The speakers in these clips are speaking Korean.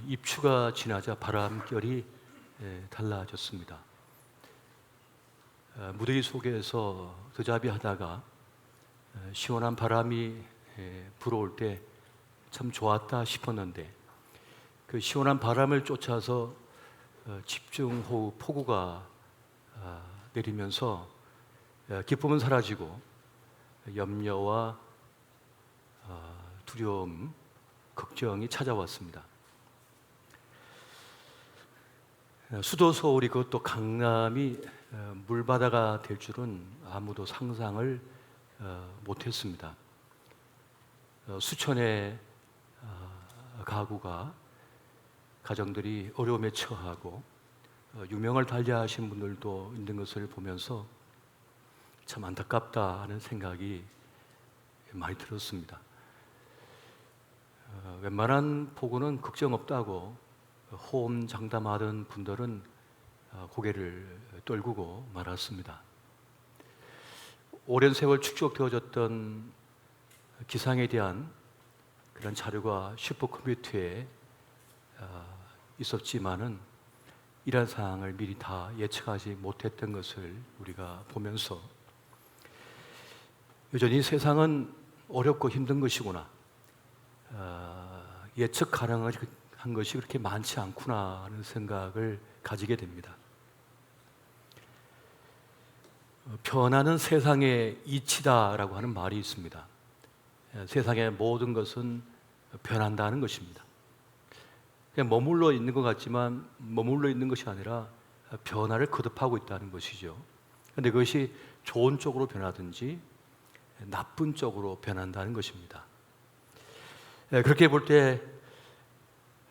입추가 지나자 바람결이 달라졌습니다. 무더위 속에서 드잡이 하다가 시원한 바람이 불어올 때 참 좋았다 싶었는데, 그 시원한 바람을 쫓아서 집중호우 폭우가 내리면서 기쁨은 사라지고 염려와 두려움, 걱정이 찾아왔습니다. 수도 서울이, 그것도 강남이 물바다가 될 줄은 아무도 상상을 못했습니다. 수천의 가정들이 어려움에 처하고 유명을 달리하신 분들도 있는 것을 보면서 참 안타깝다 하는 생각이 많이 들었습니다. 웬만한 폭우는 걱정 없다고 호언장담하던 분들은 고개를 떨구고 말았습니다. 오랜 세월 축적되어졌던 기상에 대한 그런 자료가 슈퍼컴퓨터에 있었지만은 이러한 상황을 미리 다 예측하지 못했던 것을 우리가 보면서 여전히 세상은 어렵고 힘든 것이구나, 예측 가능한 것이 그렇게 많지 않구나 하는 생각을 가지게 됩니다. 변하는 세상의 이치다라고 하는 말이 있습니다. 세상의 모든 것은 변한다는 것입니다. 그냥 머물러 있는 것 같지만 머물러 있는 것이 아니라 변화를 거듭하고 있다는 것이죠. 그런데 그것이 좋은 쪽으로 변하든지 나쁜 쪽으로 변한다는 것입니다. 그렇게 볼 때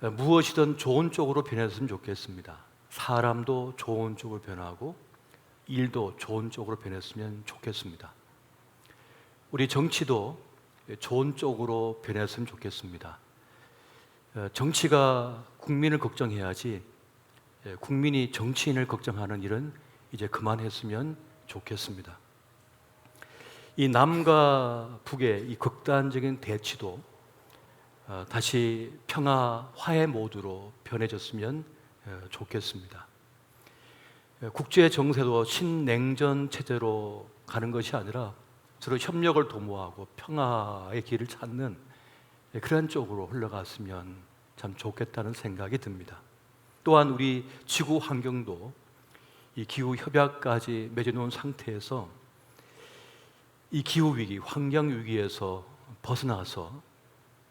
무엇이든 좋은 쪽으로 변했으면 좋겠습니다. 사람도 좋은 쪽으로 변하고 일도 좋은 쪽으로 변했으면 좋겠습니다. 우리 정치도 좋은 쪽으로 변했으면 좋겠습니다. 정치가 국민을 걱정해야지 국민이 정치인을 걱정하는 일은 이제 그만했으면 좋겠습니다. 이 남과 북의 이 극단적인 대치도 다시 평화, 화해 모드로 변해졌으면 좋겠습니다. 국제 정세도 신냉전 체제로 가는 것이 아니라 서로 협력을 도모하고 평화의 길을 찾는 그런 쪽으로 흘러갔으면 참 좋겠다는 생각이 듭니다. 또한 우리 지구 환경도 이 기후 협약까지 맺어놓은 상태에서 이 기후 위기, 환경 위기에서 벗어나서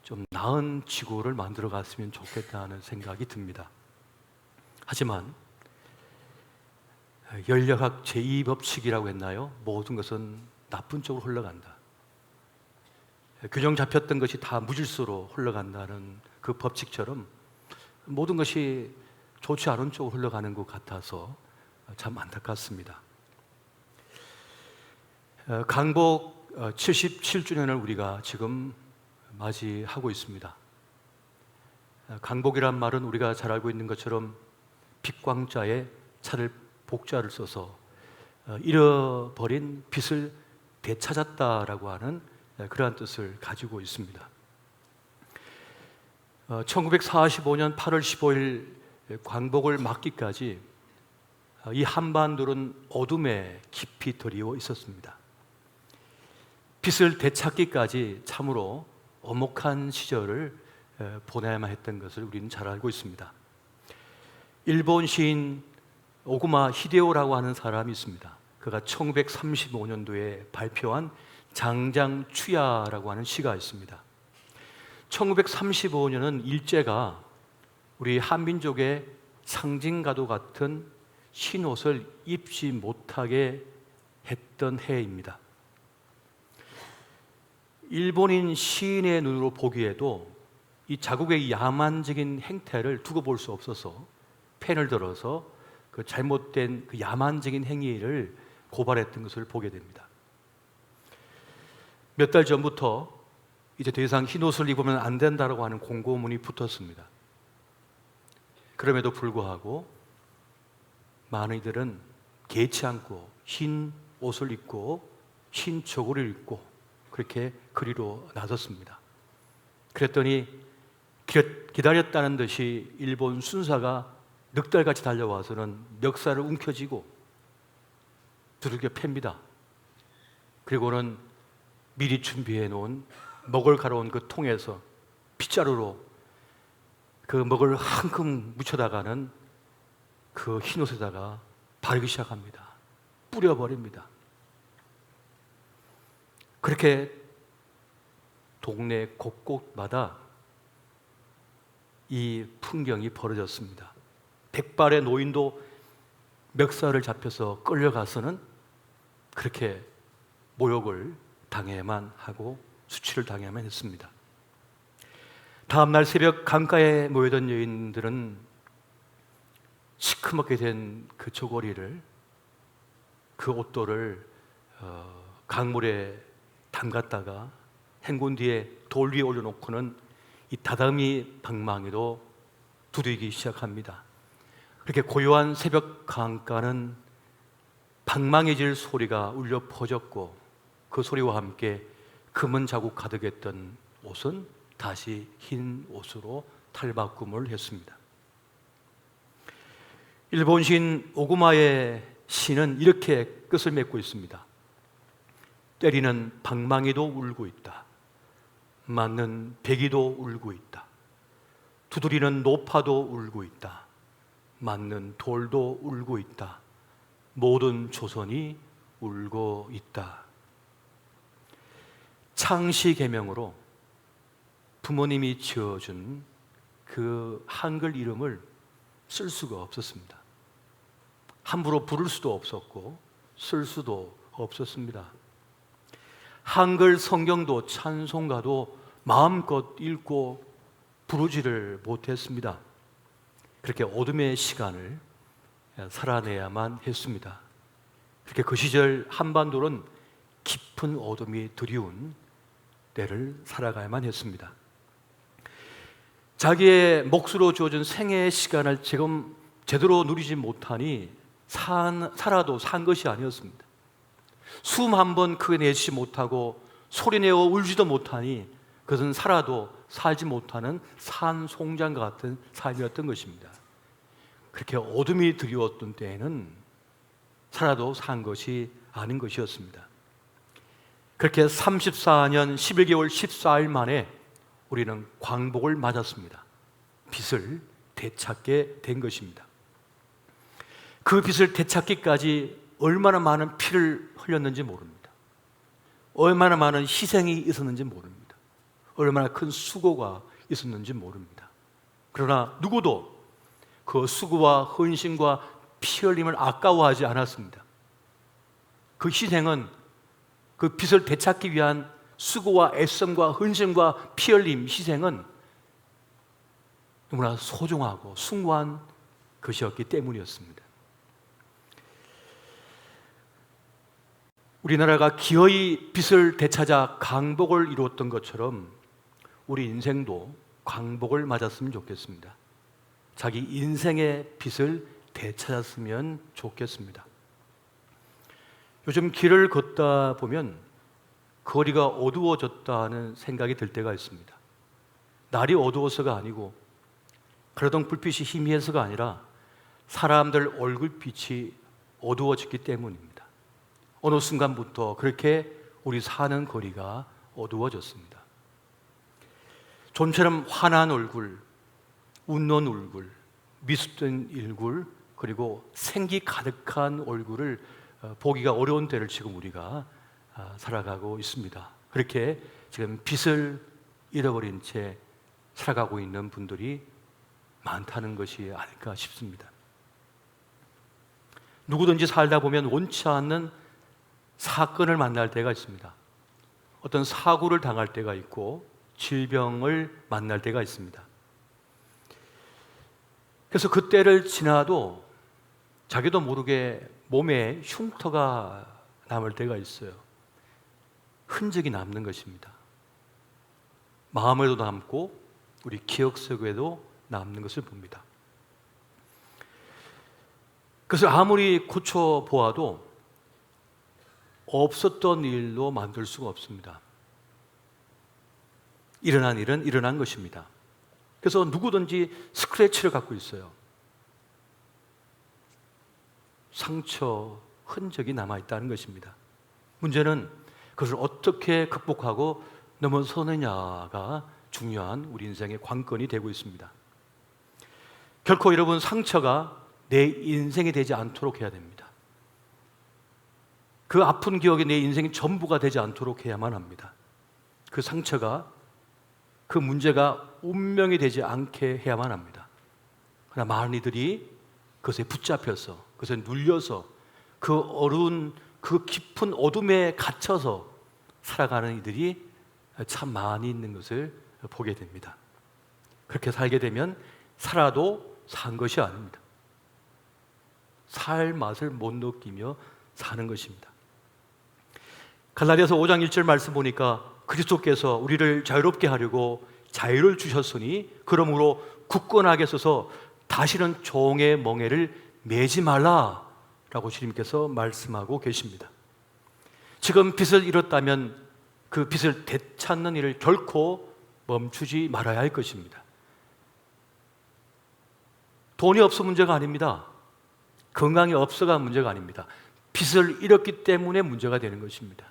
좀 나은 지구를 만들어 갔으면 좋겠다는 생각이 듭니다. 하지만 열역학 제2법칙이라고 했나요? 모든 것은 나쁜 쪽으로 흘러간다. 균형 잡혔던 것이 다 무질서로 흘러간다는 그 법칙처럼 모든 것이 좋지 않은 쪽으로 흘러가는 것 같아서 참 안타깝습니다. 강복 77주년을 우리가 지금 맞이하고 있습니다. 강복이란 말은 우리가 잘 알고 있는 것처럼 빛광자에 차를 복자를 써서 잃어버린 빛을 되찾았다라고 하는 그러한 뜻을 가지고 있습니다. 1945년 8월 15일 광복을 맞기까지 이 한반도는 어둠에 깊이 들이워 있었습니다. 빛을 되찾기까지 참으로 엄혹한 시절을 보내야만 했던 것을 우리는 잘 알고 있습니다. 일본 시인 오구마 히데오라고 하는 사람이 있습니다. 그가 1935년도에 발표한 장장추야라고 하는 시가 있습니다. 1935년은 일제가 우리 한민족의 상징과도 같은 흰 옷을 입지 못하게 했던 해입니다. 일본인 시인의 눈으로 보기에도 이 자국의 야만적인 행태를 두고 볼 수 없어서 펜을 들어서 그 잘못된 그 야만적인 행위를 고발했던 것을 보게 됩니다. 몇 달 전부터 이제 더 이상 흰 옷을 입으면 안 된다라고 하는 공고문이 붙었습니다. 그럼에도 불구하고 많은 이들은 개의치 않고 흰 옷을 입고 흰 저고리를 입고 그렇게 거리로 나섰습니다. 그랬더니 기다렸다는 듯이 일본 순사가 늑달같이 달려와서는 멱살을 움켜쥐고 두들겨 팹니다. 그리고는 미리 준비해 놓은 먹을 갈아온 그 통에서 빗자루로 그 먹을 한큼 묻혀다가는 그 흰옷에다가 바르기 시작합니다. 뿌려버립니다. 그렇게 동네 곳곳마다 이 풍경이 벌어졌습니다. 백발의 노인도 멱살을 잡혀서 끌려가서는 그렇게 모욕을 당해야만 하고 수치를 당해야만 했습니다. 다음날 새벽 강가에 모여든 여인들은 시커멓게 된 그 저고리를, 그 옷도를 강물에 담갔다가 헹군 뒤에 돌 위에 올려놓고는 이 다다미 방망이로 두들기기 시작합니다. 그렇게 고요한 새벽 강가는 방망이질 소리가 울려 퍼졌고, 그 소리와 함께 금은 자국 가득했던 옷은 다시 흰 옷으로 탈바꿈을 했습니다. 일본 시인 오구마의 시는 이렇게 끝을 맺고 있습니다. 때리는 방망이도 울고 있다. 맞는 배기도 울고 있다. 두드리는 노파도 울고 있다. 맞는 돌도 울고 있다. 모든 조선이 울고 있다. 창시 계명으로 부모님이 지어준 그 한글 이름을 쓸 수가 없었습니다. 함부로 부를 수도 없었고 쓸 수도 없었습니다. 한글 성경도 찬송가도 마음껏 읽고 부르지를 못했습니다. 그렇게 어둠의 시간을 살아내야만 했습니다. 그렇게 그 시절 한반도는 깊은 어둠이 드리운 때를 살아가야만 했습니다. 자기의 몫으로 주어진 생애의 시간을 지금 제대로 누리지 못하니 살아도 산 것이 아니었습니다. 숨 한 번 크게 내쉬지 못하고 소리내어 울지도 못하니 그것은 살아도 살지 못하는 산송장과 같은 삶이었던 것입니다. 그렇게 어둠이 드리웠던 때에는 살아도 산 것이 아닌 것이었습니다. 그렇게 34년 11개월 14일 만에 우리는 광복을 맞았습니다. 빛을 되찾게 된 것입니다. 그 빛을 되찾기까지 얼마나 많은 피를 흘렸는지 모릅니다. 얼마나 많은 희생이 있었는지 모릅니다. 얼마나 큰 수고가 있었는지 모릅니다. 그러나 누구도 그 수고와 헌신과 피 흘림을 아까워하지 않았습니다. 그 희생은, 그 빛을 되찾기 위한 수고와 애씀과 헌신과 피 흘림, 희생은 너무나 소중하고 숭고한 것이었기 때문이었습니다. 우리나라가 기어이 빛을 되찾아 강복을 이루었던 것처럼 우리 인생도 강복을 맞았으면 좋겠습니다. 자기 인생의 빛을 되찾았으면 좋겠습니다. 요즘 길을 걷다 보면 거리가 어두워졌다는 생각이 들 때가 있습니다. 날이 어두워서가 아니고 그러던 불빛이 희미해서가 아니라 사람들 얼굴빛이 어두워졌기 때문입니다. 어느 순간부터 그렇게 우리 사는 거리가 어두워졌습니다. 좀처럼 환한 얼굴, 웃는 얼굴, 미숙된 얼굴, 그리고 생기 가득한 얼굴을 보기가 어려운 때를 지금 우리가 살아가고 있습니다. 그렇게 지금 빛을 잃어버린 채 살아가고 있는 분들이 많다는 것이 아닐까 싶습니다. 누구든지 살다 보면 원치 않는 사건을 만날 때가 있습니다. 어떤 사고를 당할 때가 있고 질병을 만날 때가 있습니다. 그래서 그때를 지나도 자기도 모르게 몸에 흉터가 남을 때가 있어요. 흔적이 남는 것입니다. 마음에도 남고 우리 기억 속에도 남는 것을 봅니다. 그래서 아무리 고쳐보아도 없었던 일로 만들 수가 없습니다. 일어난 일은 일어난 것입니다. 그래서 누구든지 스크래치를 갖고 있어요. 상처, 흔적이 남아있다는 것입니다. 문제는 그것을 어떻게 극복하고 넘어서느냐가 중요한 우리 인생의 관건이 되고 있습니다. 결코 여러분, 상처가 내 인생이 되지 않도록 해야 됩니다. 그 아픈 기억이 내 인생의 전부가 되지 않도록 해야만 합니다. 그 상처가, 그 문제가 운명이 되지 않게 해야만 합니다. 그러나 많은 이들이 그것에 붙잡혀서, 그것에 눌려서, 그 어두운, 그 깊은 어둠에 갇혀서 살아가는 이들이 참 많이 있는 것을 보게 됩니다. 그렇게 살게 되면 살아도 산 것이 아닙니다. 살 맛을 못 느끼며 사는 것입니다. 갈라디아서 5장 1절 말씀 보니까 그리스도께서 우리를 자유롭게 하려고 자유를 주셨으니 그러므로 굳건하게 서서 다시는 종의 멍에를 매지 말라라고 주님께서 말씀하고 계십니다. 지금 빚을 잃었다면 그 빚을 되찾는 일을 결코 멈추지 말아야 할 것입니다. 돈이 없어 문제가 아닙니다. 건강이 없어가 문제가 아닙니다. 빚을 잃었기 때문에 문제가 되는 것입니다.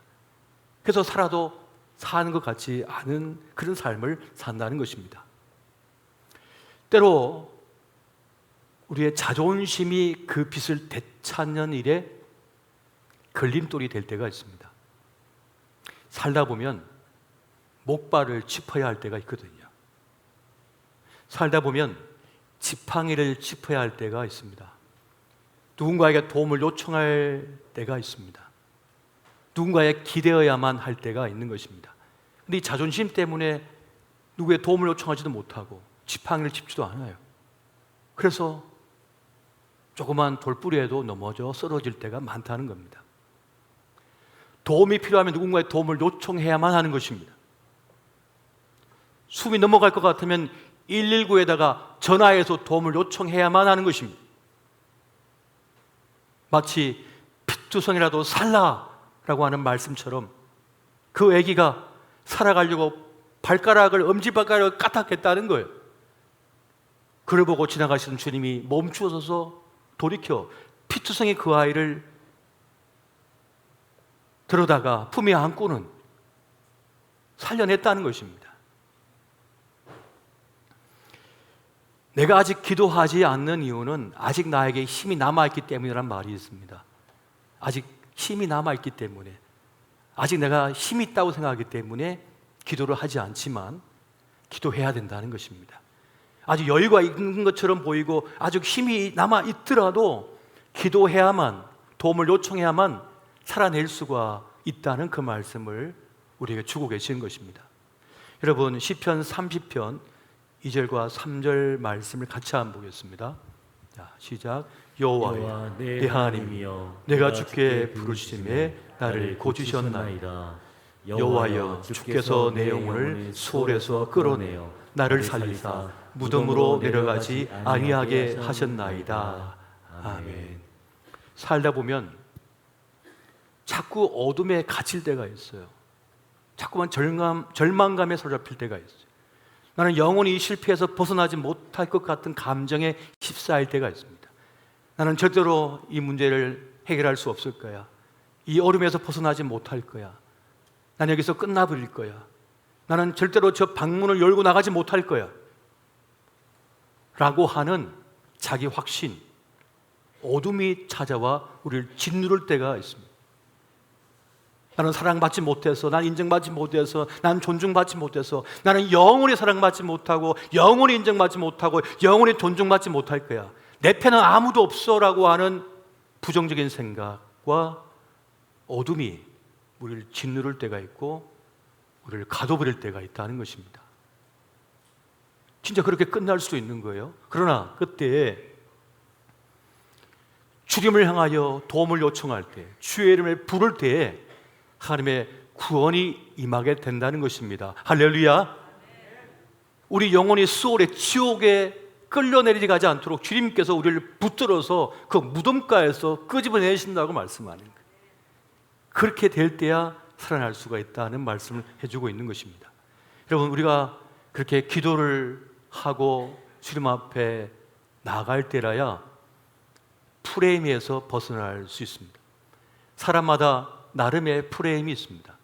그래서 살아도 사는 것 같지 않은 그런 삶을 산다는 것입니다. 때로 우리의 자존심이 그 빚을 되찾는 일에 걸림돌이 될 때가 있습니다. 살다 보면 목발을 짚어야 할 때가 있거든요. 살다 보면 지팡이를 짚어야 할 때가 있습니다. 누군가에게 도움을 요청할 때가 있습니다. 누군가에 기대어야만 할 때가 있는 것입니다. 근데 이 자존심 때문에 누구의 도움을 요청하지도 못하고 지팡이를 짚지도 않아요. 그래서 조그만 돌뿌리에도 넘어져 쓰러질 때가 많다는 겁니다. 도움이 필요하면 누군가의 도움을 요청해야만 하는 것입니다. 숨이 넘어갈 것 같으면 119에다가 전화해서 도움을 요청해야만 하는 것입니다. 마치 피투성이라도 살라라고 하는 말씀처럼 그 아기가 살아가려고 엄지발가락을 까딱했다는 거예요. 그를 보고 지나가시는 주님이 멈추어서 돌이켜 피투성이 그 아이를 들어다가 품에 안고는 살려냈다는 것입니다. 내가 아직 기도하지 않는 이유는 아직 나에게 힘이 남아있기 때문이라는 말이 있습니다. 아직 힘이 남아있기 때문에, 아직 내가 힘이 있다고 생각하기 때문에 기도를 하지 않지만 기도해야 된다는 것입니다. 아직 여유가 있는 것처럼 보이고 아직 힘이 남아있더라도 기도해야만, 도움을 요청해야만 살아낼 수가 있다는 그 말씀을 우리에게 주고 계시는 것입니다. 여러분, 시편 30편 2절과 3절 말씀을 같이 한번 보겠습니다. 자, 시작. 여호와여 내 하나님이여 내가 주께 부르심에 나를 고치셨나이다. 여호와여 주께서 내 영혼을 수월에서 끌어내어 나를 살리사 무덤으로 내려가지 아니하게 하셨나이다. 아멘. 살다 보면 자꾸 어둠에 갇힐 때가 있어요. 자꾸만 절망감에 사로잡힐 때가 있어요. 나는 영원히 실패해서 벗어나지 못할 것 같은 감정에 휩싸일 때가 있습니다. 나는 절대로 이 문제를 해결할 수 없을 거야. 이 어둠에서 벗어나지 못할 거야. 난 여기서 끝나버릴 거야. 나는 절대로 저 방문을 열고 나가지 못할 거야. 라고 하는 자기 확신, 어둠이 찾아와 우리를 짓누를 때가 있습니다. 나는 사랑받지 못해서, 난 인정받지 못해서, 난 존중받지 못해서, 나는 영원히 사랑받지 못하고, 영원히 인정받지 못하고, 영원히 존중받지 못할 거야. 내 편은 아무도 없어라고 하는 부정적인 생각과 어둠이 우리를 짓누를 때가 있고 우리를 가둬버릴 때가 있다는 것입니다. 진짜 그렇게 끝날 수도 있는 거예요. 그러나 그때 주님을 향하여 도움을 요청할 때, 주의 이름을 부를 때에 하나님의 구원이 임하게 된다는 것입니다. 할렐루야. 우리 영혼이 수월의 지옥에 끌려내리지 가지 않도록 주님께서 우리를 붙들어서 그 무덤가에서 끄집어내신다고 말씀하는 거예요. 그렇게 될 때야 살아날 수가 있다는 말씀을 해주고 있는 것입니다. 여러분, 우리가 그렇게 기도를 하고 주님 앞에 나갈 때라야 프레임에서 벗어날 수 있습니다. 사람마다 나름의 프레임이 있습니다.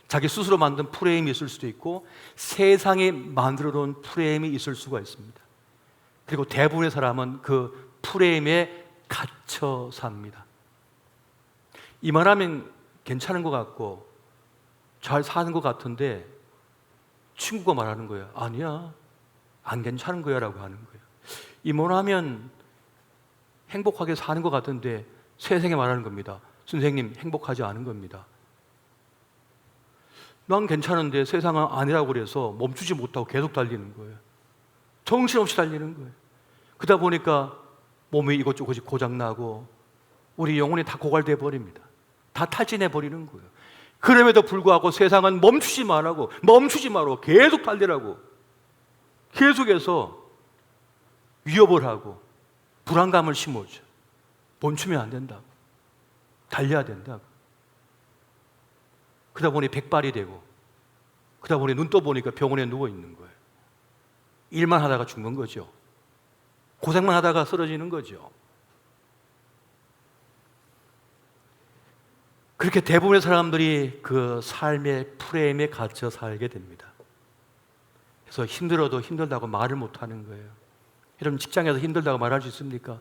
자기 스스로 만든 프레임이 있을 수도 있고 세상이 만들어 놓은 프레임이 있을 수가 있습니다. 그리고 대부분의 사람은 그 프레임에 갇혀 삽니다. 이만하면 괜찮은 것 같고 잘 사는 것 같은데 친구가 말하는 거예요. 아니야, 안 괜찮은 거야 라고 하는 거예요. 이만하면 행복하게 사는 것 같은데 세상에 말하는 겁니다. 선생님, 행복하지 않은 겁니다. 난 괜찮은데 세상은 아니라고 그래서 멈추지 못하고 계속 달리는 거예요. 정신없이 달리는 거예요. 그러다 보니까 몸이 이것저것 고장나고 우리 영혼이 다 고갈돼 버립니다. 다 탈진해 버리는 거예요. 그럼에도 불구하고 세상은 멈추지 말라고, 멈추지 말고 계속 달리라고, 계속해서 위협을 하고 불안감을 심어줘. 멈추면 안 된다고, 달려야 된다고. 그러다 보니 백발이 되고, 그러다 보니 눈 떠보니까 병원에 누워 있는 거예요. 일만 하다가 죽는 거죠. 고생만 하다가 쓰러지는 거죠. 그렇게 대부분의 사람들이 그 삶의 프레임에 갇혀 살게 됩니다. 그래서 힘들어도 힘들다고 말을 못하는 거예요. 여러분, 직장에서 힘들다고 말할 수 있습니까?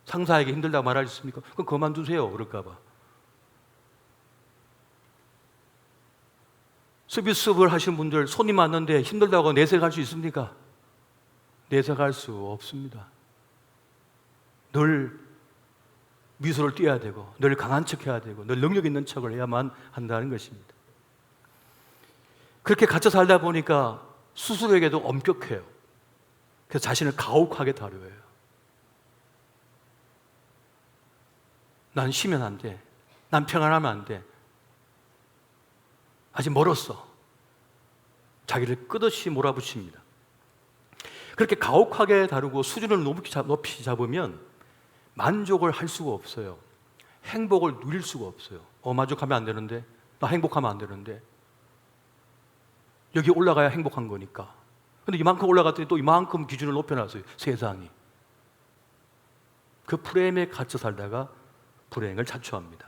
상사에게 힘들다고 말할 수 있습니까? 그럼 그만두세요, 그럴까 봐. 서비스업을 하시는 분들, 손님 왔는데 힘들다고 내색할 수 있습니까? 내색할 수 없습니다. 늘 미소를 띄어야 되고, 늘 강한 척해야 되고, 늘 능력 있는 척을 해야만 한다는 것입니다. 그렇게 갇혀 살다 보니까 스스로에게도 엄격해요. 그래서 자신을 가혹하게 다뤄요. 난 쉬면 안 돼. 난 평안하면 안 돼. 아직 멀었어. 자기를 끝없이 몰아붙입니다. 그렇게 가혹하게 다루고 수준을 높이 잡으면 만족을 할 수가 없어요. 행복을 누릴 수가 없어요. 만족하면 안 되는데, 나 행복하면 안 되는데, 여기 올라가야 행복한 거니까. 근데 이만큼 올라갔더니 또 이만큼 기준을 높여놨어요, 세상이. 그 프레임에 갇혀 살다가 불행을 자초합니다.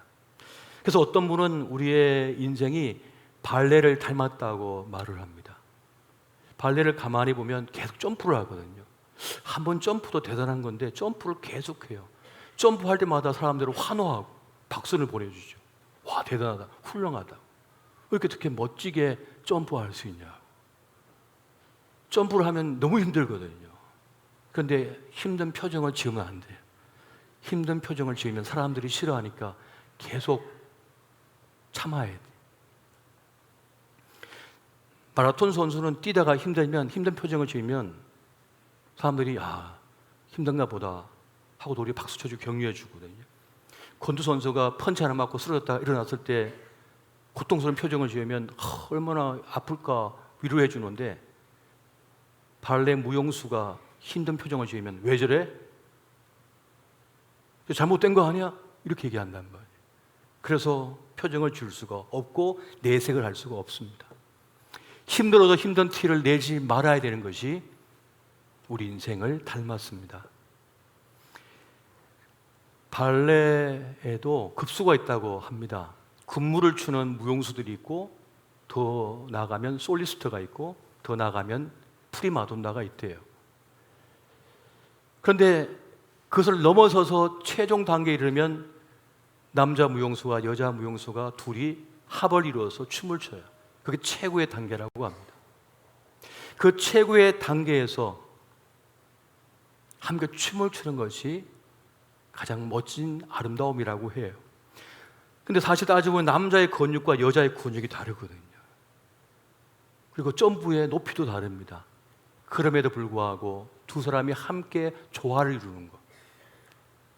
그래서 어떤 분은 우리의 인생이 발레를 닮았다고 말을 합니다. 발레를 가만히 보면 계속 점프를 하거든요. 한 번 점프도 대단한 건데 점프를 계속해요. 점프할 때마다 사람들은 환호하고 박수를 보내주죠. 와, 대단하다, 훌륭하다. 왜 이렇게 멋지게 점프할 수 있냐. 점프를 하면 너무 힘들거든요. 그런데 힘든 표정을 지으면 안 돼요. 힘든 표정을 지으면 사람들이 싫어하니까 계속 참아야 돼. 마라톤 선수는 뛰다가 힘들면, 힘든 표정을 지으면 사람들이 힘든가 보다 하고 우리 박수 쳐주고 격려해 주거든요. 권투 선수가 펀치 하나 맞고 쓰러졌다가 일어났을 때 고통스러운 표정을 지으면 얼마나 아플까 위로해 주는데, 발레 무용수가 힘든 표정을 지으면 왜 저래? 잘못된 거 아니야? 이렇게 얘기한단 말이에요. 그래서 표정을 지을 수가 없고 내색을 할 수가 없습니다. 힘들어도 힘든 티를 내지 말아야 되는 것이 우리 인생을 닮았습니다. 발레에도 급수가 있다고 합니다. 군무를 추는 무용수들이 있고, 더 나아가면 솔리스트가 있고, 더 나아가면 프리마돈나가 있대요. 그런데 그것을 넘어서서 최종 단계에 이르면 남자 무용수와 여자 무용수가 둘이 합을 이루어서 춤을 춰요. 그게 최고의 단계라고 합니다. 그 최고의 단계에서 함께 춤을 추는 것이 가장 멋진 아름다움이라고 해요. 근데 사실 따져보면 남자의 근육과 여자의 근육이 다르거든요. 그리고 점프의 높이도 다릅니다. 그럼에도 불구하고 두 사람이 함께 조화를 이루는 것,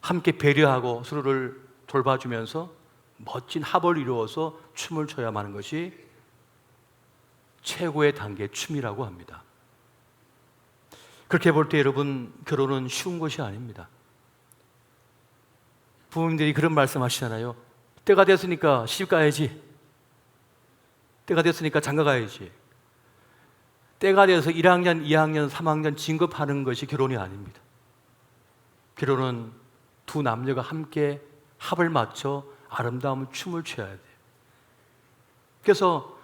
함께 배려하고 서로를 돌봐주면서 멋진 합을 이루어서 춤을 춰야만 하는 것이 최고의 단계의 춤이라고 합니다. 그렇게 볼 때 여러분, 결혼은 쉬운 것이 아닙니다. 부모님들이 그런 말씀 하시잖아요. 때가 됐으니까 시집 가야지. 때가 됐으니까 장가 가야지. 때가 돼서 1학년, 2학년, 3학년 진급하는 것이 결혼이 아닙니다. 결혼은 두 남녀가 함께 합을 맞춰 아름다운 춤을 춰야 돼요. 그래서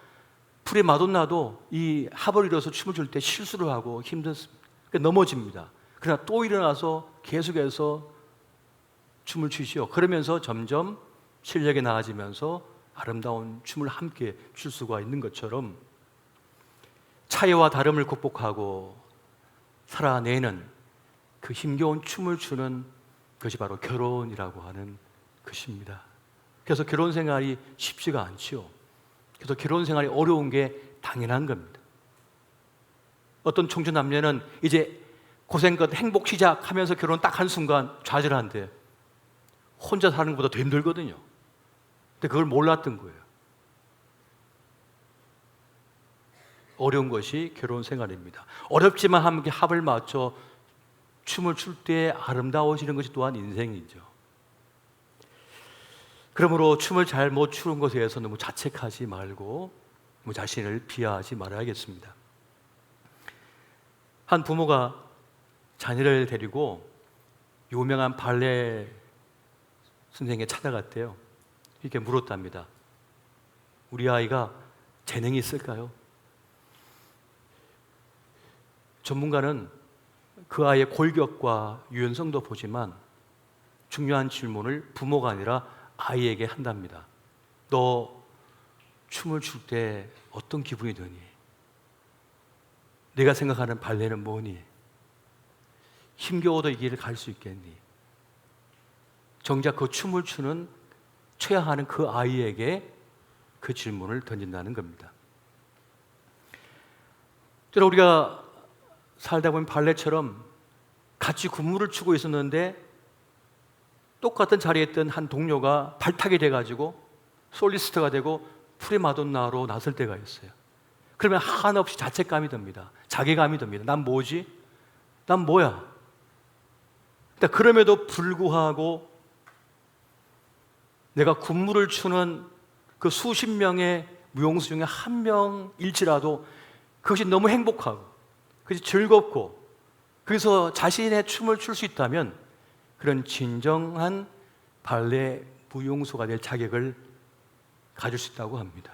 프리마돈나도 이 합을 이뤄서 춤을 출 때 실수를 하고 힘들습니다. 넘어집니다. 그러나 또 일어나서 계속해서 춤을 추시오. 그러면서 점점 실력이 나아지면서 아름다운 춤을 함께 출 수가 있는 것처럼 차이와 다름을 극복하고 살아내는 그 힘겨운 춤을 추는 것이 바로 결혼이라고 하는 것입니다. 그래서 결혼 생활이 쉽지가 않지요. 그래서 결혼 생활이 어려운 게 당연한 겁니다. 어떤 청춘 남녀는 이제 고생 끝 행복 시작하면서 결혼 딱 한 순간 좌절한대. 혼자 사는 것보다 더 힘들거든요. 근데 그걸 몰랐던 거예요. 어려운 것이 결혼 생활입니다. 어렵지만 함께 합을 맞춰 춤을 출 때 아름다워지는 것이 또한 인생이죠. 그러므로 춤을 잘 못 추는 것에 대해서 너무 자책하지 말고 자신을 비하하지 말아야겠습니다. 한 부모가 자녀를 데리고 유명한 발레 선생에게 찾아갔대요. 이렇게 물었답니다. 우리 아이가 재능이 있을까요? 전문가는 그 아이의 골격과 유연성도 보지만 중요한 질문을 부모가 아니라 아이에게 한답니다. 너 춤을 출 때 어떤 기분이 드니? 내가 생각하는 발레는 뭐니? 힘겨워도 이 길을 갈 수 있겠니? 정작 그 춤을 춰야 하는 그 아이에게 그 질문을 던진다는 겁니다. 우리가 살다 보면 발레처럼 같이 군무를 추고 있었는데 똑같은 자리에 있던 한 동료가 발탁이 돼가지고 솔리스트가 되고 프리마돈나로 나설 때가 있어요. 그러면 한없이 자책감이 듭니다. 자괴감이 듭니다. 난 뭐지? 난 뭐야? 그럼에도 불구하고 내가 군무를 추는 그 수십 명의 무용수 중에 한 명일지라도 그것이 너무 행복하고 그것이 즐겁고 그래서 자신의 춤을 출 수 있다면 그런 진정한 발레 무용수가 될 자격을 가질 수 있다고 합니다.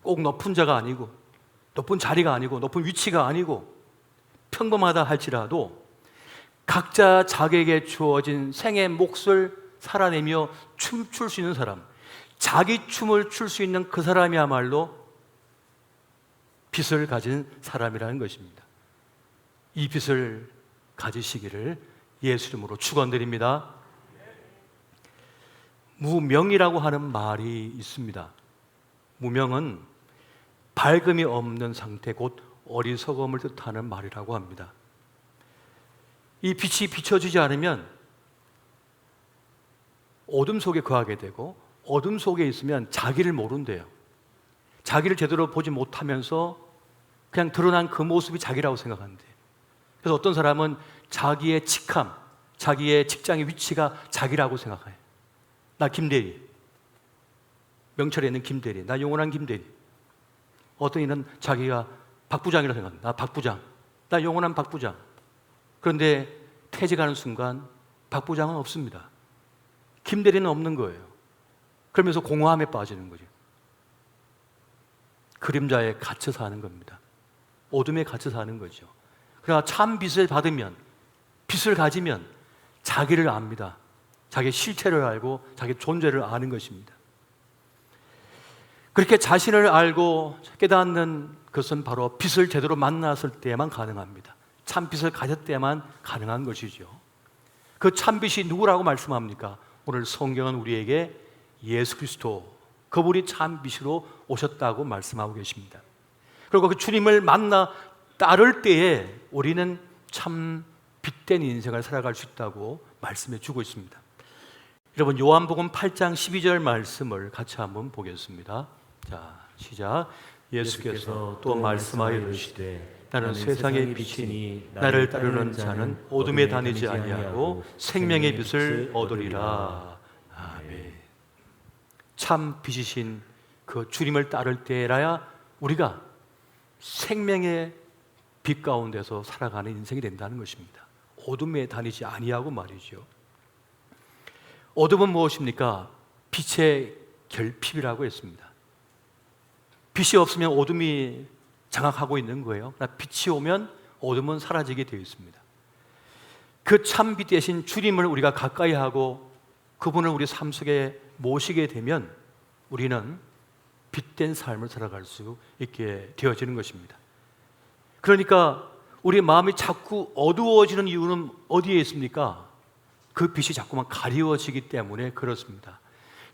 꼭 높은 자가 아니고 높은 자리가 아니고 높은 위치가 아니고 평범하다 할지라도 각자 자기에게 주어진 생의 몫을 살아내며 춤출 수 있는 사람, 자기 춤을 출 수 있는 그 사람이야말로 빛을 가진 사람이라는 것입니다. 이 빛을 가지시기를 예수 이름으로 축원드립니다. 무명이라고 하는 말이 있습니다. 무명은 밝음이 없는 상태, 곧 어리석음을 뜻하는 말이라고 합니다. 이 빛이 비춰지지 않으면 어둠 속에 거하게 되고 어둠 속에 있으면 자기를 모른대요. 자기를 제대로 보지 못하면서 그냥 드러난 그 모습이 자기라고 생각한대요. 그래서 어떤 사람은 자기의 직함, 자기의 직장의 위치가 자기라고 생각해요. 나 김대리, 명철에 있는 김대리, 나 영원한 김대리. 어떤 이는 자기가 박부장이라고 생각합니다. 나 박부장, 나 영원한 박부장. 그런데 퇴직하는 순간 박부장은 없습니다. 김대리는 없는 거예요. 그러면서 공허함에 빠지는 거죠. 그림자에 갇혀 사는 겁니다. 어둠에 갇혀 사는 거죠. 그러나 참 빛을 받으면, 빛을 가지면 자기를 압니다. 자기의 실체를 알고 자기 존재를 아는 것입니다. 그렇게 자신을 알고 깨닫는 것은 바로 빛을 제대로 만났을 때만 가능합니다. 참 빛을 가졌을 때만 가능한 것이죠. 그 참 빛이 누구라고 말씀합니까? 오늘 성경은 우리에게 예수 그리스도, 그분이 참 빛으로 오셨다고 말씀하고 계십니다. 그리고 그 주님을 만나 따를 때에 우리는 참 빛된 인생을 살아갈 수 있다고 말씀해 주고 있습니다. 여러분, 요한복음 8장 12절 말씀을 같이 한번 보겠습니다. 자, 시작. 예수께서 또 말씀하여 이르시되 나는 세상의 빛이니 나를 따르는 자는 어둠에 다니지 아니하고 생명의 빛을 얻으리라. 아멘. 참 빛이신 그 주님을 따를 때라야 우리가 생명의 빛 가운데서 살아가는 인생이 된다는 것입니다. 어둠에 다니지 아니하고 말이죠. 어둠은 무엇입니까? 빛의 결핍이라고 했습니다. 빛이 없으면 어둠이 장악하고 있는 거예요. 그러나 빛이 오면 어둠은 사라지게 되어 있습니다. 그 참빛 대신 주님을 우리가 가까이 하고 그분을 우리 삶 속에 모시게 되면 우리는 빛된 삶을 살아갈 수 있게 되어지는 것입니다. 그러니까 우리 마음이 자꾸 어두워지는 이유는 어디에 있습니까? 그 빛이 자꾸만 가리워지기 때문에 그렇습니다.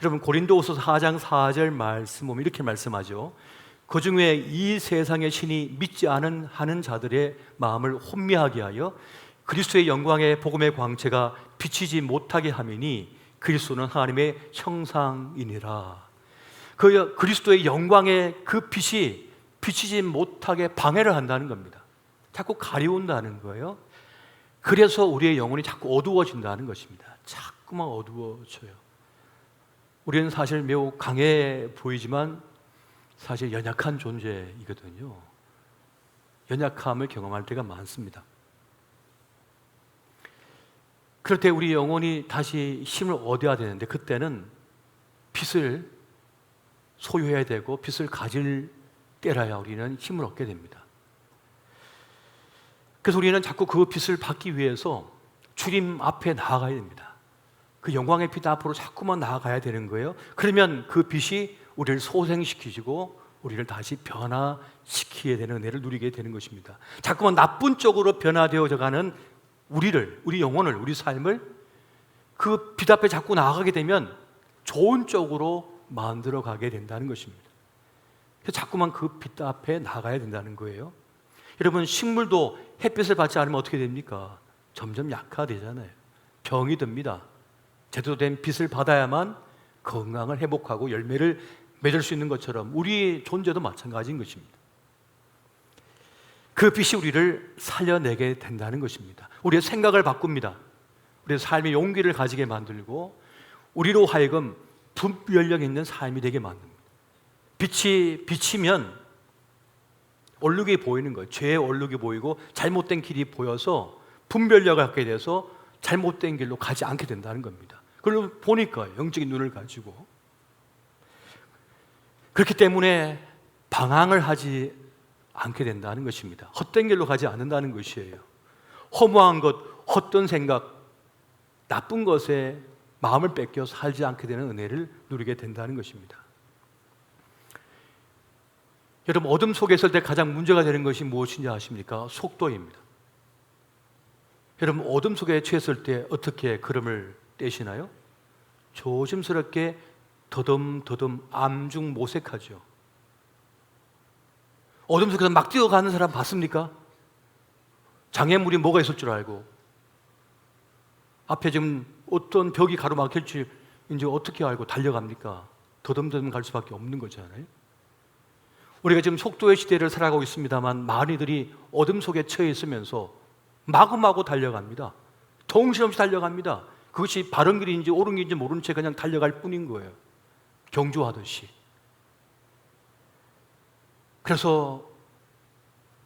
여러분, 고린도후서 4장 4절 말씀 보면 이렇게 말씀하죠. 그 중에 이 세상의 신이 믿지 않은 하는 자들의 마음을 혼미하게 하여 그리스도의 영광의 복음의 광채가 비치지 못하게 함이니 그리스도는 하나님의 형상이니라. 그 그리스도의 영광의 그 빛이 비치지 못하게 방해를 한다는 겁니다. 자꾸 가려운다는 거예요. 그래서 우리의 영혼이 자꾸 어두워진다는 것입니다. 자꾸만 어두워져요. 우리는 사실 매우 강해 보이지만 사실 연약한 존재이거든요. 연약함을 경험할 때가 많습니다. 그럴 때 우리 영혼이 다시 힘을 얻어야 되는데 그때는 빛을 소유해야 되고 빛을 가질 때라야 우리는 힘을 얻게 됩니다. 그래서 우리는 자꾸 그 빛을 받기 위해서 주님 앞에 나아가야 됩니다. 그 영광의 빛 앞으로 자꾸만 나아가야 되는 거예요. 그러면 그 빛이 우리를 소생시키고 우리를 다시 변화시키게 되는 은혜를 누리게 되는 것입니다. 자꾸만 나쁜 쪽으로 변화되어져 가는 우리 영혼을, 우리 삶을 그 빛 앞에 자꾸 나아가게 되면 좋은 쪽으로 만들어 가게 된다는 것입니다. 그래서 자꾸만 그 빛 앞에 나가야 된다는 거예요. 여러분, 식물도 햇빛을 받지 않으면 어떻게 됩니까? 점점 약화되잖아요. 병이 듭니다. 제대로 된 빛을 받아야만 건강을 회복하고 열매를 맺을 수 있는 것처럼 우리의 존재도 마찬가지인 것입니다. 그 빛이 우리를 살려내게 된다는 것입니다. 우리의 생각을 바꿉니다. 우리의 삶의 용기를 가지게 만들고 우리로 하여금 분별력 있는 삶이 되게 만듭니다. 빛이 비치면 얼룩이 보이는 거예요. 죄의 얼룩이 보이고 잘못된 길이 보여서 분별력을 갖게 돼서 잘못된 길로 가지 않게 된다는 겁니다. 그걸 보니까 영적인 눈을 가지고 그렇기 때문에 방황을 하지 않게 된다는 것입니다. 헛된 길로 가지 않는다는 것이에요. 허무한 것, 헛된 생각, 나쁜 것에 마음을 뺏겨 살지 않게 되는 은혜를 누리게 된다는 것입니다. 여러분, 어둠 속에 있을 때 가장 문제가 되는 것이 무엇인지 아십니까? 속도입니다. 여러분, 어둠 속에 처했을 때 어떻게 걸음을 떼시나요? 조심스럽게 더듬더듬 암중모색하죠. 어둠 속에서 막 뛰어가는 사람 봤습니까? 장애물이 뭐가 있을 줄 알고 앞에 지금 어떤 벽이 가로막힐지 이제 어떻게 알고 달려갑니까? 더듬더듬 갈 수밖에 없는 거잖아요. 우리가 지금 속도의 시대를 살아가고 있습니다만 많이들이 어둠 속에 처해 있으면서 마구마구 달려갑니다. 정신없이 달려갑니다. 그것이 바른 길인지 옳은 길인지 모른 채 그냥 달려갈 뿐인 거예요. 경주하듯이. 그래서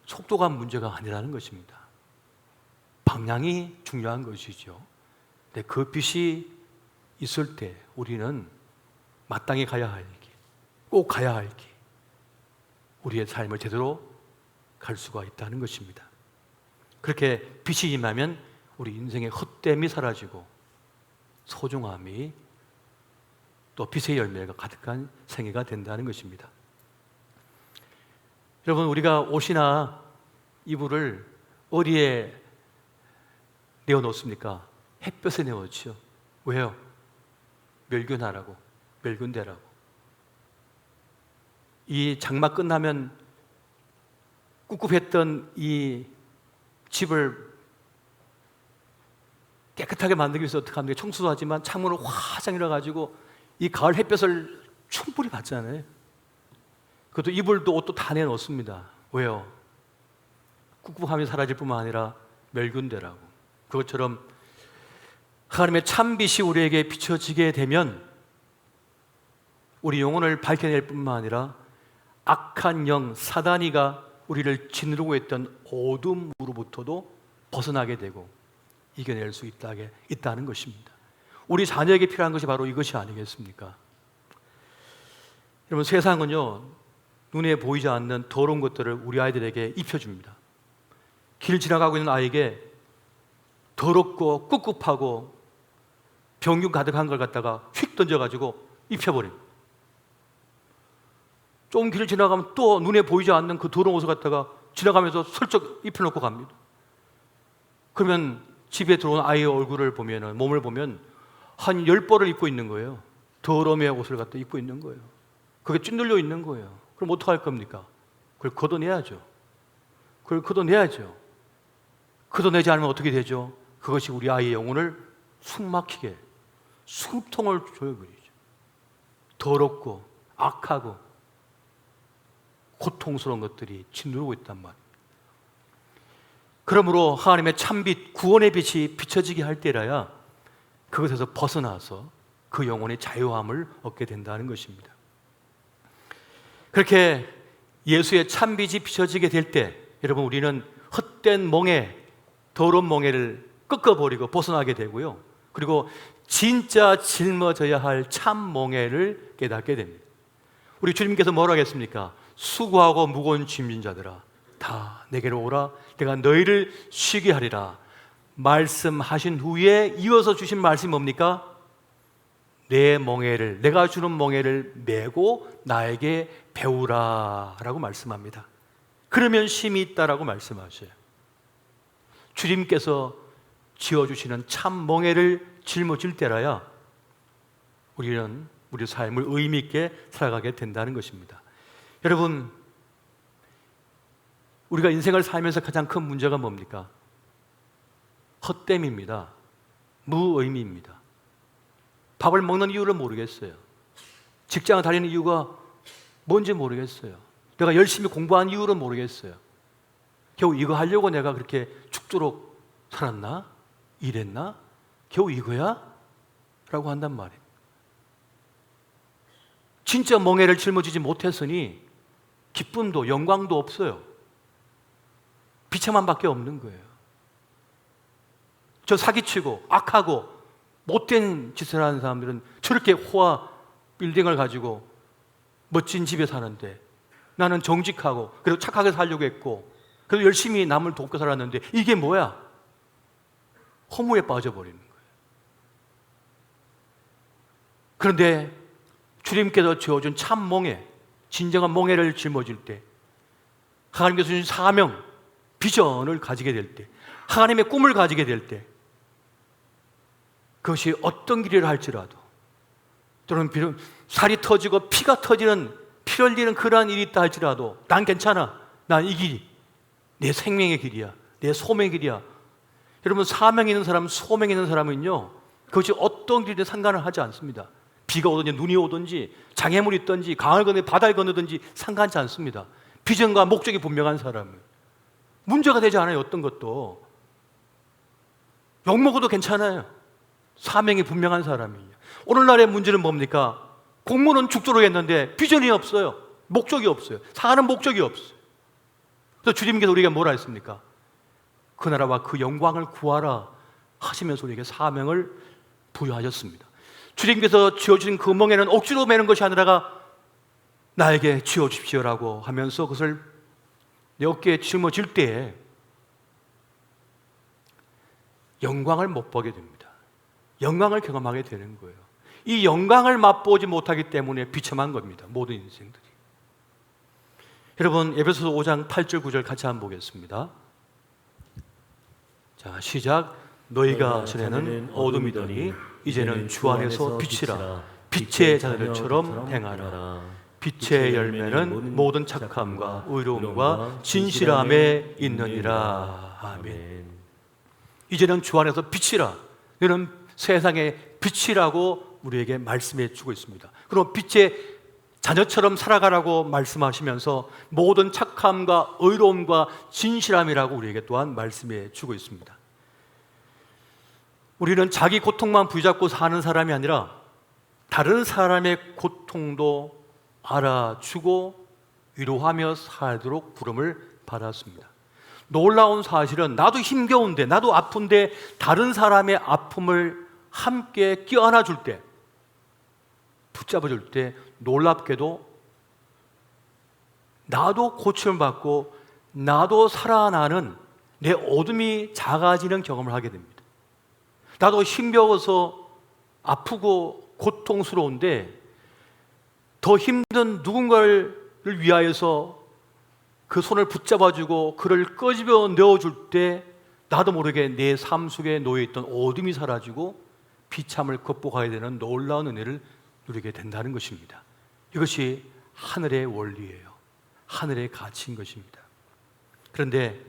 속도가 문제가 아니라는 것입니다. 방향이 중요한 것이죠. 근데 그 빛이 있을 때 우리는 마땅히 가야 할 길, 꼭 가야 할 길, 우리의 삶을 제대로 갈 수가 있다는 것입니다. 그렇게 빛이 임하면 우리 인생의 헛됨이 사라지고 소중함이 또 빛의 열매가 가득한 생애가 된다는 것입니다. 여러분, 우리가 옷이나 이불을 어디에 내어놓습니까? 햇볕에 내어놓죠. 왜요? 멸균하라고, 멸균되라고. 이 장마 끝나면 꿉꿉했던 이 집을 깨끗하게 만들기 위해서 어떻게 합니까? 청소도 하지만 창문을 화장 열어가지고 이 가을 햇볕을 충분히 받잖아요. 그것도 이불도 옷도 다 내놓습니다. 왜요? 꿉꿉함이 사라질 뿐만 아니라 멸균되라고. 그것처럼 하나님의 참빛이 우리에게 비춰지게 되면 우리 영혼을 밝혀낼 뿐만 아니라 악한 영, 사단이가 우리를 짓누르고 있던 어둠으로부터도 벗어나게 되고 이겨낼 수 있다는 것입니다. 우리 자녀에게 필요한 것이 바로 이것이 아니겠습니까? 여러분, 세상은요, 눈에 보이지 않는 더러운 것들을 우리 아이들에게 입혀줍니다. 길 지나가고 있는 아이에게 더럽고 꿉꿉하고 병균 가득한 걸 갖다가 휙 던져가지고 입혀버립니다. 좀 길을 지나가면 또 눈에 보이지 않는 그 더러운 옷을 갖다가 지나가면서 슬쩍 입혀놓고 갑니다. 그러면 집에 들어온 아이의 얼굴을 보면, 몸을 보면 한 10벌을 입고 있는 거예요. 더러움의 옷을 갖다 입고 있는 거예요. 그게 찐들려 있는 거예요. 그럼 어떡할 겁니까? 그걸 걷어내야죠. 걷어내지 않으면 어떻게 되죠? 그것이 우리 아이의 영혼을 숨막히게, 숨통을 조여버리죠. 더럽고 악하고 고통스러운 것들이 짓누르고 있단 말이에요. 그러므로 하나님의 참빛, 구원의 빛이 비춰지게 할 때라야 그것에서 벗어나서 그 영혼의 자유함을 얻게 된다는 것입니다. 그렇게 예수의 참빛이 비춰지게 될 때, 여러분, 우리는 헛된 멍에, 더러운 멍에를 꺾어버리고 벗어나게 되고요. 그리고 진짜 짊어져야 할 참 멍에를 깨닫게 됩니다. 우리 주님께서 뭐라고 했습니까? 수고하고 무거운 짐진 자들아, 다 내게로 오라, 내가 너희를 쉬게 하리라 말씀하신 후에 이어서 주신 말씀이 뭡니까? 내 멍에를, 내가 주는 멍에를 메고 나에게 배우라 라고 말씀합니다. 그러면 쉼이 있다라고 말씀하셔요. 주님께서 지어주시는 참 멍에를 짊어질 때라야 우리는 우리 삶을 의미 있게 살아가게 된다는 것입니다. 여러분, 우리가 인생을 살면서 가장 큰 문제가 뭡니까? 헛됨입니다. 무의미입니다. 밥을 먹는 이유를 모르겠어요. 직장을 다니는 이유가 뭔지 모르겠어요. 내가 열심히 공부한 이유를 모르겠어요. 겨우 이거 하려고 내가 그렇게 죽도록 살았나? 일했나? 겨우 이거야? 라고 한단 말이에요. 진짜 멍에를 짊어지지 못했으니 기쁨도 영광도 없어요. 비참함밖에 없는 거예요. 저 사기치고 악하고 못된 짓을 하는 사람들은 저렇게 호화 빌딩을 가지고 멋진 집에 사는데 나는 정직하고 그리고 착하게 살려고 했고 그래도 열심히 남을 돕고 살았는데 이게 뭐야? 허무에 빠져버리는 거예요. 그런데 주님께서 지어준 참 멍에, 진정한 멍에를 짊어질 때, 하나님께서 주신 사명, 비전을 가지게 될 때, 하나님의 꿈을 가지게 될 때, 그것이 어떤 길이라 할지라도, 또는 비록 살이 터지고 피가 터지는, 피 흘리는 그러한 일이 있다 할지라도 난 괜찮아. 난 이 길이 내 생명의 길이야. 내 소명의 길이야. 여러분, 사명이 있는 사람, 소명이 있는 사람은요, 그것이 어떤 길이든 상관을 하지 않습니다. 비가 오든지 눈이 오든지 장애물이 있든지 강을 건너 바다를 건너든지 상관치 않습니다. 비전과 목적이 분명한 사람은 문제가 되지 않아요. 어떤 것도 욕먹어도 괜찮아요. 사명이 분명한 사람이에요. 오늘날의 문제는 뭡니까? 공무는 죽도록 했는데 비전이 없어요. 목적이 없어요. 사는 목적이 없어요. 그래서 주님께서 우리에게 뭐라 했습니까? 그 나라와 그 영광을 구하라 하시면서 우리에게 사명을 부여하셨습니다. 주님께서 지어주신 그 멍에는 억지로 매는 것이 아니라 나에게 지어주십시오라고 하면서 그것을 내 어깨에 짊어질 때에 영광을 못 보게 됩니다. 영광을 경험하게 되는 거예요. 이 영광을 맛보지 못하기 때문에 비참한 겁니다. 모든 인생들이. 여러분, 에베소서 5장 8절 9절 같이 한번 보겠습니다. 자, 시작. 너희가 전에는 어둠이더니 이제는 주 안에서 빛이라. 빛의 자녀들처럼 행하라. 빛의 열매는 모든 착함과 의로움과 진실함에 있느니라. 아멘. 이제는 주 안에서 빛이라. 너는 세상의 빛이라고 우리에게 말씀해 주고 있습니다. 그럼 빛의 자녀처럼 살아가라고 말씀하시면서 모든 착함과 의로움과 진실함이라고 우리에게 또한 말씀해 주고 있습니다. 우리는 자기 고통만 부여잡고 사는 사람이 아니라 다른 사람의 고통도 알아주고 위로하며 살도록 부름을 받았습니다. 놀라운 사실은 나도 힘겨운데, 나도 아픈데 다른 사람의 아픔을 함께 껴안아 줄 때, 붙잡아 줄 때 놀랍게도 나도 고침을 받고 나도 살아나는, 내 어둠이 작아지는 경험을 하게 됩니다. 나도 힘겨워서 아프고 고통스러운데 더 힘든 누군가를 위하여서 그 손을 붙잡아주고 그를 끄집어 내어줄 때 나도 모르게 내 삶 속에 놓여있던 어둠이 사라지고 비참을 극복하게 되는 놀라운 은혜를 누리게 된다는 것입니다. 이것이 하늘의 원리예요. 하늘의 가치인 것입니다. 그런데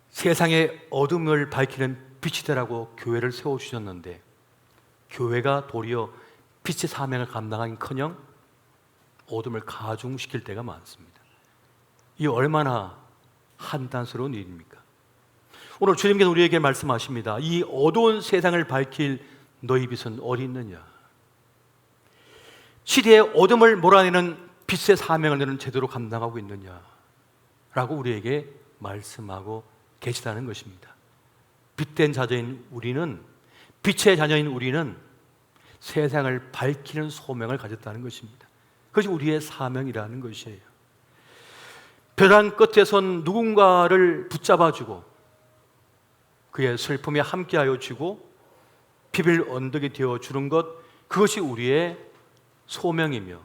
세상의 어둠을 밝히는 빛이 되라고 교회를 세워주셨는데 교회가 도리어 빛의 사명을 감당하기커녕 어둠을 가중시킬 때가 많습니다. 이 얼마나 한탄스러운 일입니까? 오늘 주님께서 우리에게 말씀하십니다. 이 어두운 세상을 밝힐 너희 빛은 어디 있느냐? 시대의 어둠을 몰아내는 빛의 사명을 너는 제대로 감당하고 있느냐? 라고 우리에게 말씀하고 계시다는 것입니다. 빛된 자녀인 우리는, 빛의 자녀인 우리는 세상을 밝히는 소명을 가졌다는 것입니다. 그것이 우리의 사명이라는 것이에요. 벼랑 끝에 선 누군가를 붙잡아주고 그의 슬픔에 함께하여 주고 비빌 언덕이 되어주는 것, 그것이 우리의 소명이며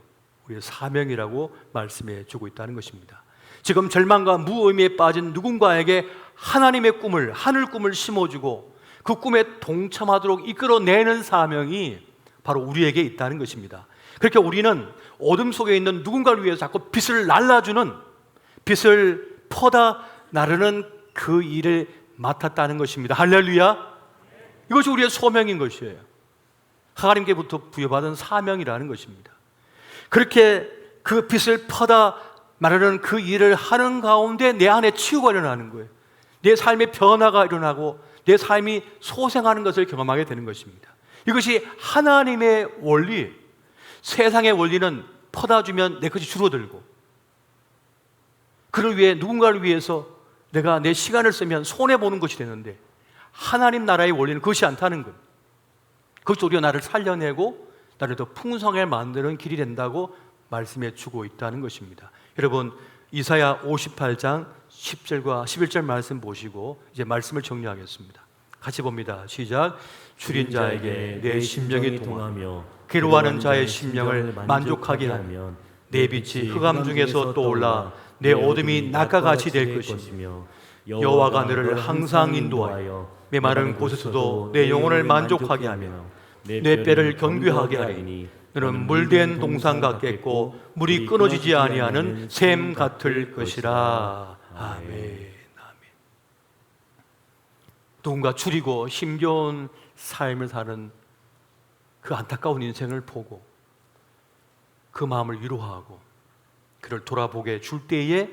우리의 사명이라고 말씀해 주고 있다는 것입니다. 지금 절망과 무의미에 빠진 누군가에게 하나님의 꿈을, 하늘 꿈을 심어주고 그 꿈에 동참하도록 이끌어내는 사명이 바로 우리에게 있다는 것입니다. 그렇게 우리는 어둠 속에 있는 누군가를 위해서 자꾸 빛을 날라주는, 빛을 퍼다 나르는 그 일을 맡았다는 것입니다. 할렐루야! 이것이 우리의 소명인 것이에요. 하나님께부터 부여받은 사명이라는 것입니다. 그렇게 그 빛을 퍼다 나르는 그 일을 하는 가운데 내 안에 치유가 일어나는 거예요. 내 삶의 변화가 일어나고 내 삶이 소생하는 것을 경험하게 되는 것입니다. 이것이 하나님의 원리. 세상의 원리는 퍼다주면 내 것이 줄어들고 그를 위해, 누군가를 위해서 내가 내 시간을 쓰면 손해보는 것이 되는데 하나님 나라의 원리는 그것이 않다는 거예요. 그것도 우리가 나를 살려내고 나를 더 풍성하게 만드는 길이 된다고 말씀해 주고 있다는 것입니다. 여러분, 이사야 58장 10절과 11절 말씀 보시고 이제 말씀을 정리하겠습니다. 같이 봅니다. 시작. 줄인 자에게 내 심령이 동하며 괴로워하는 자의 심령을 만족하게 하면 내 빛이 흑암 중에서 떠올라 내 어둠이 낮과 같이 될 것이며 여호와가 너를 항상 인도하여 메마른 곳에서도 내 영혼을 만족하게 하며 내 뼈를 견고하게 하리니 너는 물된 동상 같겠고 물이 끊어지지 아니하는 샘 같을 것이라. 아멘. 누군가 줄이고 힘겨운 삶을 사는 그 안타까운 인생을 보고 그 마음을 위로하고 그를 돌아보게 줄 때에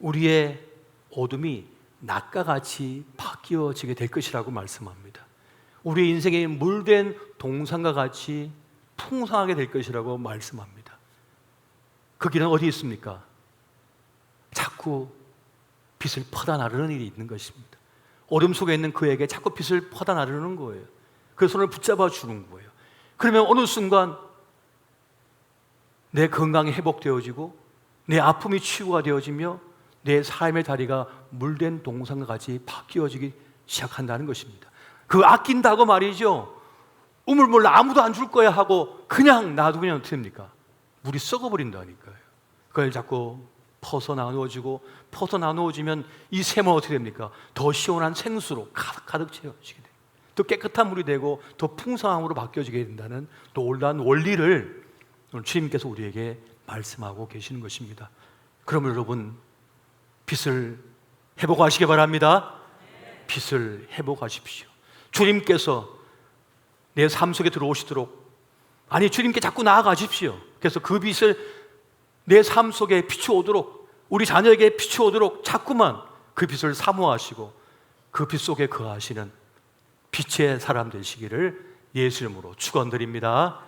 우리의 어둠이 낮과 같이 바뀌어지게 될 것이라고 말씀합니다. 우리의 인생이 물된 동산과 같이 풍성하게 될 것이라고 말씀합니다. 그 길은 어디 있습니까? 자꾸 빛을 퍼다 나르는 일이 있는 것입니다. 어둠 속에 있는 그에게 자꾸 빛을 퍼다 나르는 거예요. 그 손을 붙잡아 주는 거예요. 그러면 어느 순간 내 건강이 회복되어지고 내 아픔이 치유가 되어지며 내 삶의 다리가 물된 동산과 같이 바뀌어지기 시작한다는 것입니다. 그 아낀다고 말이죠. 우물물 아무도 안 줄 거야 하고 그냥 놔두면 어떻게 됩니까? 물이 썩어버린다니까요. 그걸 자꾸 퍼서 나누어지면 이 샘은 어떻게 됩니까? 더 시원한 생수로 가득 채워지게 돼요. 더 깨끗한 물이 되고 더 풍성함으로 바뀌어지게 된다는 놀라운 원리를 오늘 주님께서 우리에게 말씀하고 계시는 것입니다. 그러면 여러분, 빛을 회복하시기 바랍니다. 빛을 회복하십시오. 주님께서 내 삶 속에 들어오시도록, 아니 주님께 자꾸 나아가십시오. 그래서 그 빛을 내 삶 속에 비추오도록, 우리 자녀에게 비추오도록 자꾸만 그 빛을 사모하시고 그 빛 속에 거하시는 빛의 사람 되시기를 예수 이름으로 축원드립니다.